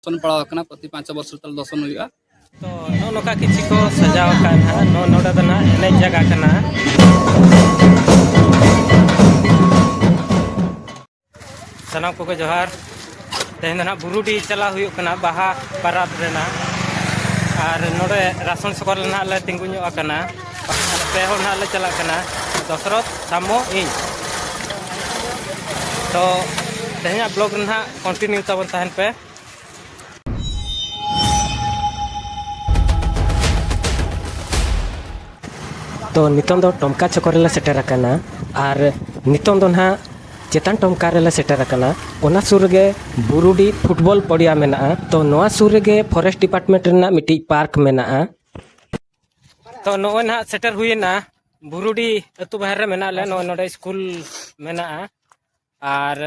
दर्शन पड़ा प्रति 5 वर्ष तल दर्शन हुआ तो नौका किसी को सजाव नोड़ा तो एने जगह सनाम को जोहार तेहन ना बुरुडी चला हुआ बाहा परब रेना और नोड़े राशन सकल ले तिंगुño पे हर ना ले चला दशरथ सामो इन तो तेहना ब्लॉग ना कंटिन्यू तबन तहन पे तो नितों दो टमका चक्कर सेटर और नितों दो ना चेतान टमका सेटर ओना सुर गे बुरुडी फुटबॉल पड़िया मेना तो नोआ सुर गे फॉरेस्ट डिपार्टमेंट रेना मिट्टी पार्क मेना तो नोए ना सेटर हुईना बुरुडी अतु बाहर मेना ले नोडे स्कूल मेना और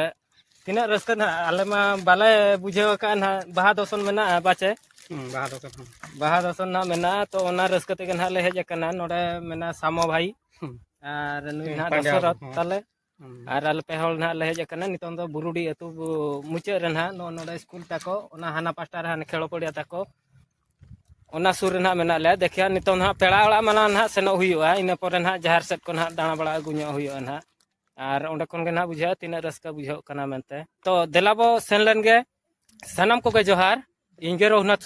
तीना रस्का ना आले मा बाले बुझेव का ना बाहा दर्शन मेना बाचे बाहा दर्शन ना मेना तो ओना रस्का ते ना ले हेज कना नोडे मेना सामो भाई और नुई ना दशरथ ताले और आल पे हल ना ले हेज कना नितों दो बुरुडी अतु मुचे रे ना नोडे स्कूल ताको ओना हाना पास्टा रे हाना खेलो पड़िया ताको ओना सुर ना मेना ले देखिया नितों ना पेड़ा ओड़ा मना ना सेनो हुयुआ इना पर ना जहार सेट को ना दाना बड़ा गुño हुयुआ ना और ओंडे कोन गे ना बुझा तीना रस्का बुझो कना मेनते तो देलाबो सेन लेन गे सनम को गे जोहार इंगे रघुनाथ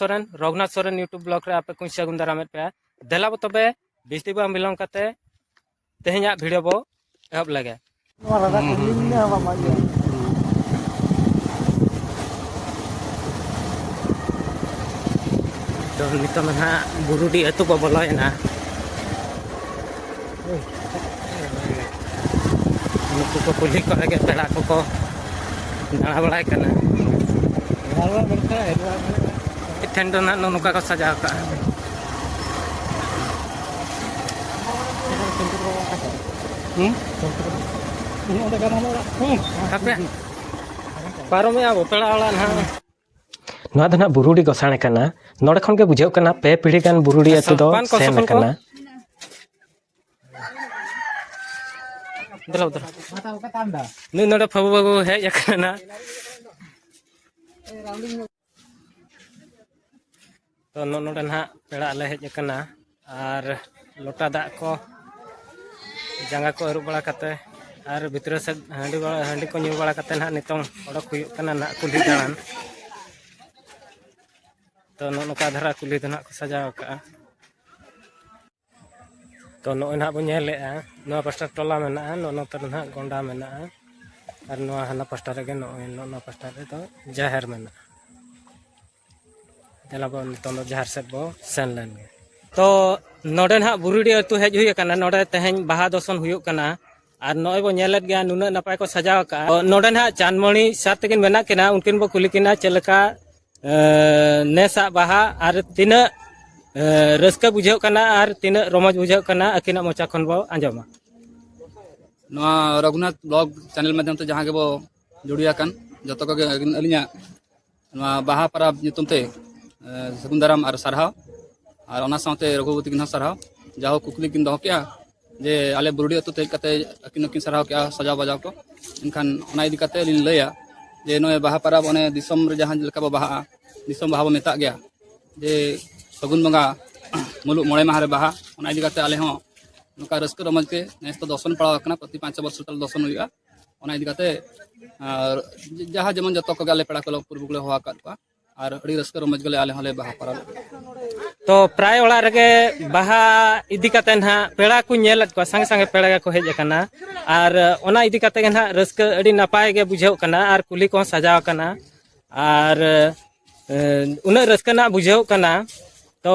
सोरेन यूट्यूब ब्लॉग रे आपे कुछ सगुन दारामेट पे देलाबो तबे बिस्ती बा बिलोंग कते तेहኛ वीडियो बो एहब लगे तो नितो ना बुरुडी अतु बो बोलोयना नुकु को कुली को गे पेड़ा को दाड़ा बड़ाय कना ठंड ना नुका को सजा का पारो में आबो पेड़ा वाला ना नोआ दना बुरुडी गोसाणे कना नोडे खन के बुझेव कना पे पीढ़ी गान बुरुडी अतु दो सेन कना दला दला नु नोडे फबु बाबू हेज कना तो नोडे ना पेड़ा ले हेज कना और लोटा दाग को जांगा को अरुब बड़ा कते और भितर से हांडी को न्यू बड़ा कते ना नितों ओडक हुयुक कना ना कुली दान तो नोका धरा कुली दना को सजाव का तो नो ना बो नेलेआ नो पास्टा टोला मेना नो तर ना गोंडा मेना और नो हाना पास्टा रे नो पास्टा रे तो जाहिर मेना देलाबो नितों जाहिर से बो सेन लेन गे तो नोडे ना बुरुडी अतु हेज हुई कना नोडे तेहन बाहा दर्शन हुयुक कना और नोय बो नेलेत गया नुना नपाय को सजाव का नोडे ना चांदमणि साथ तकिन मेना किना उनकिन बो कुली किना चलका नेसा बाहा और तीना रस्का बुझेव कना और तीना रोमज बुझेव कना अकिना मोचा खन बो आंजमा नवा रघुनाथ ब्लॉग चैनल माध्यम ते जहां के बो जुड़िया कन जतो को अलिया नवा बाहा परब नितुम ते सगुन दाराम और सरहाव और ओना साथे रघुवती किन सरहाव जाहो कुकली किन दहो क्या जे आले बुरुडी अतु ते कते अकिन सरहाव क्या सजा बजाव को इनखान ओना इदी कते लिन लया जे नोय बाहा परब ओने दिसम रे जहां लका बाहा दिसम बाहा मेता गया जे सगुन बंगा मुलुक मोड़े माह रे बाहा ओना इदी कते आले हो नुका रस्क रमज के नेस तो दर्शन पड़ा कना प्रति 5 वर्ष तल दर्शन हुआ ओना इदी कते जहां जेमन जतो को गाले पेड़ा को पूर्व गुले होआ का और अड़ी रस्क रमज गले आले हले बाहा परब तो प्राय ओड़ा रगे बाहा इदी कते ना पेड़ा को नेलत को संग संग पेड़ा को हेज कना और ओना इदी कते ना रस्क अड़ी नपाय गे बुझेव कना और कुली को सजाव कना और उना रस्क ना बुझेव कना तो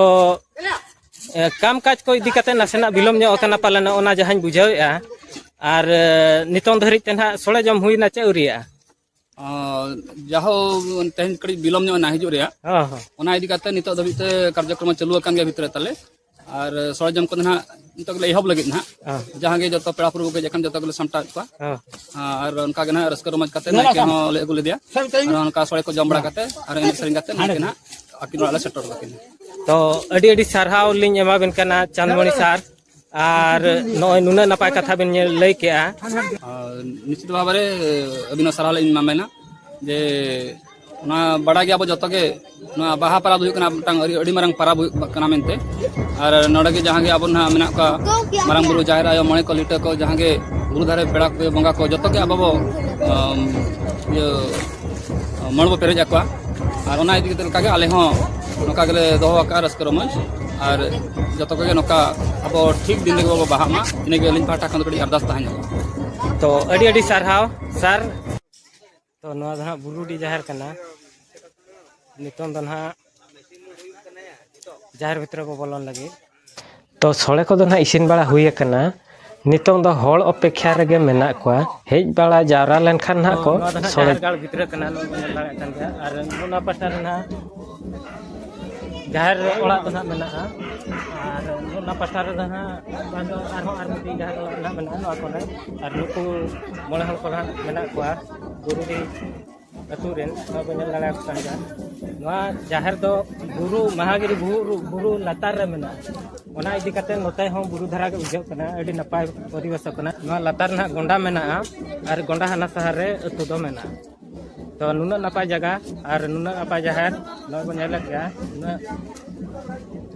काम काज को इदी कते नासेना बिलम ᱧᱚᱜ कना पालन ओना जहां बुझेवया और नितों धरि ते ना सोळे जम हुईना चे उरिया जाहो तेहन कड़ी बिलम ᱧᱚᱜ ना हिजु रे ओना इदी कते नितो धबि ते कार्यक्रम चालू अकन गे भितर ताले और सोळे जम को ना नितो गले एहब लगे ना जहां गे जतो पेड़ा पुरु गे जखन जतो गले समटा को और उनका गे ना रस्क रमज कते ना के हो ले गुले दिया और उनका सोळे को जम बड़ा कते और इन सरिंग कते ना के ना अकिन वाला सेटर लकिन तो अड़ी अड़ी सरहाव लिंग एमा बेन कना चांदमणि सार और नोय नुना नपाय कथा बिन लई के निश्चित भाव रे अबिनो सरहाव लिंग मामेना जे बड़ा गया जो के बाहा परब हुई मारंग परब मेनते और नोड़े जहाँ अब मेना मारंग बुरु जाहिर आयो मणे को लिटा को जहाँ बुरु धारे पेड़ा को बंगा को जो के अब मन बो पेरेज आकुआ और इदी आले नौका गेले दोहो का रस्क रमज और जो के नौका अब ठीक दिन लगे बाबा बाहा मा इनके अलिन पाटा खन कड़ी अरदास तहन तो अड़ी अड़ी सारहाव सर तो नवा दहा बुरुडी जाहिर कना नितों दहा जाहिर भितर को बोलन लगे तो सोले को दहा इसिन बड़ा हुई कना नितों दो हॉल अपेक्षा रगे मेना को हेज बड़ा जावरा लेनखान ना को सोले गाल भितर कना नो लगा कन गया और नुना पस्टर ना जाहिर ओड़ा तो ना मेना और नुना पस्टर दहा बांदो आर मिटी जाहिर ना मेना नो को और नुकु मोले हल को मेना को गुरुडी अतुरेन नो को लगा कन गया नो जाहिर दो गुरु महागिरी बुरु लातार रे मेना ओना इदी कते नोते हम बुरु धारा के उजव कना अडी नपाय परिवेश कना नो लातार ना गोंडा मेना और गोंडा हना शहर रे अतु दो मेना तो नुना नपाय जगह और नुना नपाय जाहिर नो को नेल गया नुना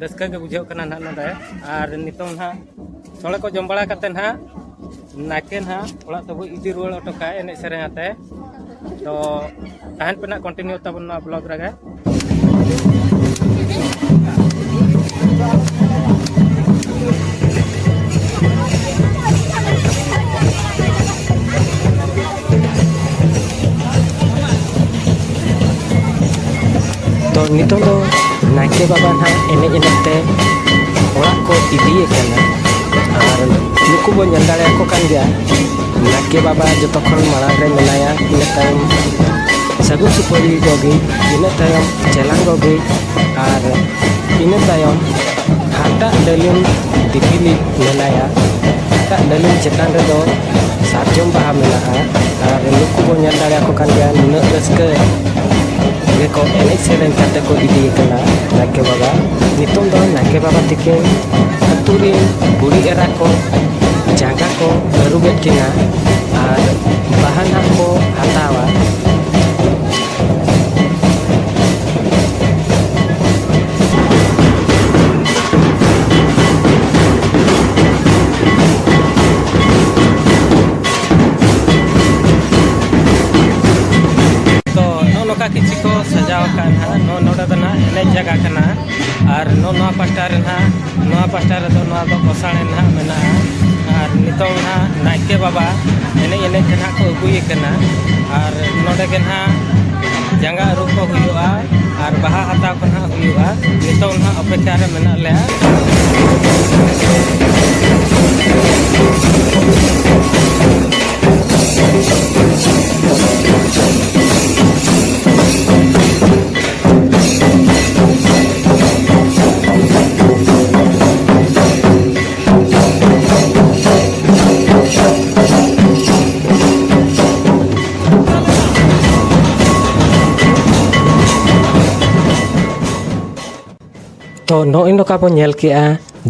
रस्का के बुझाव कना ना नोदे और नितों ना सोले को जम बड़ा कते ना नाके ना ओला तबो इदी रोल अटका एने सेरे आते तो तहन पे ना कंटिन्यू तब ना ब्लॉग रगे तो नितों दो नाके बाबा ना एने एनेते ओड़ा को इदी कना और नुकु बो नेल दाड़े को कान गया नाके बाबा जो तखन माड़ा रे मेनाया इन टाइम सगु सुपरी गोगी इन टाइम चेलांग गोगी और इन टाइम हाटा डलिम दिपिली मेनाया हाटा डलिम चेतान रे दो सारजम बाहा मेना और नुकु बो नेल दाड़े को कान गया नुना रस्के को एने सेरेन काते को इदी कना नाके बाबा नितों दो नाके बाबा तिके अतुरी बुड़ी एरा को जागा को अरुबेट किना और बहाना को हतावा तो नोका किसी को सजाव काना नो नोडा दना एने जगह कना और नो पास्टर ना दो कोसाणे ना मेना और नितों ना नाइके बाबा एने एने जना को अगुई कना और नोडे के ना जंगा रूप को हुआ और बाहा हता को ना हुआ नितों ना अपेक्षा रे मेना ले तो नोई नोका बो नेल किया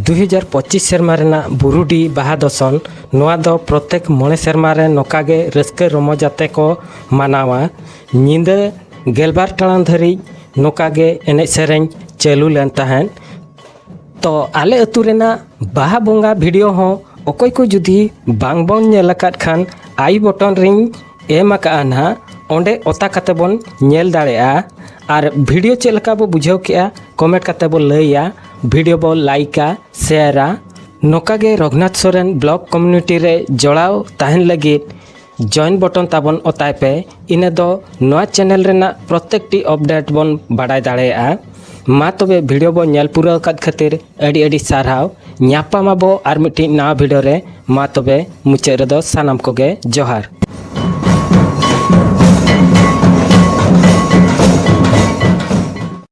2025 सेरमा रेना बुरुडी बाहा दसन नोआ दो प्रत्येक मणे सेरमा रे नोका गे रस्के रमजाते को मानावा निंदे गेलबार टाळां धरी नोका गे एने सेरें चालू लेन तहन तो आले अतु रेना बाहा बोंगा वीडियो हो ओकोय को जुदी बांग बोन नेल अकाद खान आई बटन रिंग एम अका ना ओंडे ओता कते बोन नेल दाड़ेया और वीडियो चेक लका बो बुझाव किया कमेंट कते बो लैया वीडियो बो लाइका शेयरा नोका गे रघुनाथ सोरेन ब्लॉग कम्युनिटी रे जोड़ाव तहन लगी जॉइन बटन ताबन ओताय पे इने दो नवा चैनल रेना प्रत्येक टी अपडेट बोन बाडाय दाड़ेया मा तबे वीडियो बो नेल पूरा कद खातिर अड़ी अड़ी सारहाव न्यापामा बो आर मिटी नवा वीडियो रे मा तबे मुचाद रे दो सानाम कोगे जोहार।